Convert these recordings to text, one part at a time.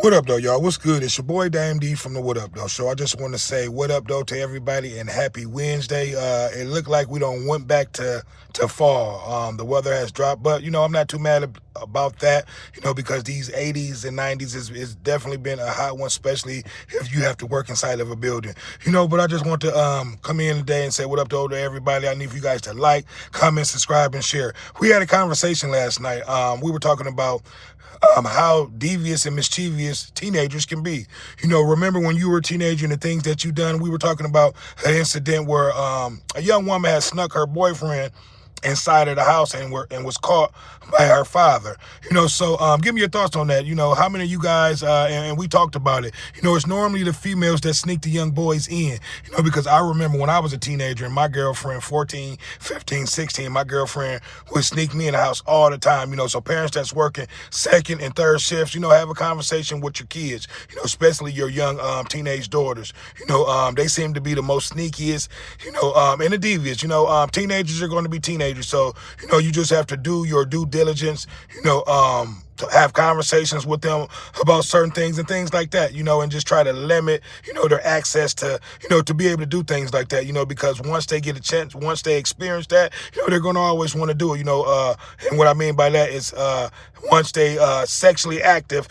What up, though, y'all? What's good? It's your boy Dame D from the What Up, though. So I just want to say what up, though, to everybody and happy Wednesday. It looked like we don't went back to fall. The weather has dropped, but I'm not too mad about that. Because these 80s and 90s is definitely been a hot one, especially if you have to work inside of a building. But I just want to come in today and say what up, though, to everybody. I need for you guys to like, comment, subscribe, and share. We had a conversation last night. We were talking about how devious and mischievous teenagers can be. Remember when you were a teenager and the things that you done? We were talking about an incident where a young woman had snuck her boyfriend inside of the house and was caught by her father. So give me your thoughts on that. How many of you guys, and we talked about it, it's normally the females that sneak the young boys in, because I remember when I was a teenager and my girlfriend, 14, 15, 16, my girlfriend would sneak me in the house all the time. So parents that's working second and third shifts, have a conversation with your kids, especially your young teenage daughters. They seem to be the most sneakiest, and the devious. Teenagers are going to be teenagers. So, you just have to do your due diligence, to have conversations with them about certain things and things like that, and just try to limit, their access to, to be able to do things like that, because once they get a chance, once they experience that, they're going to always want to do it, and what I mean by that is, once they sexually active,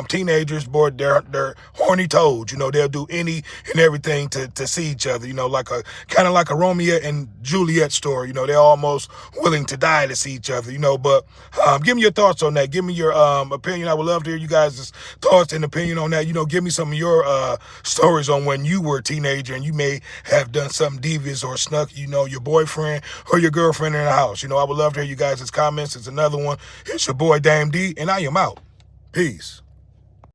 teenagers, boy, they're horny toads, they'll do any and everything to see each other, like a kind of like a Romeo and Juliet story, they're almost willing to die to see each other, but give me your thoughts on that. Give me your opinion. I would love to hear you guys' thoughts and opinion on that. Give me some of your stories on when you were a teenager and you may have done something devious or snuck, your boyfriend or your girlfriend in the house. I would love to hear you guys' comments. It's another one. It's your boy Dame D, and I am out. Peace.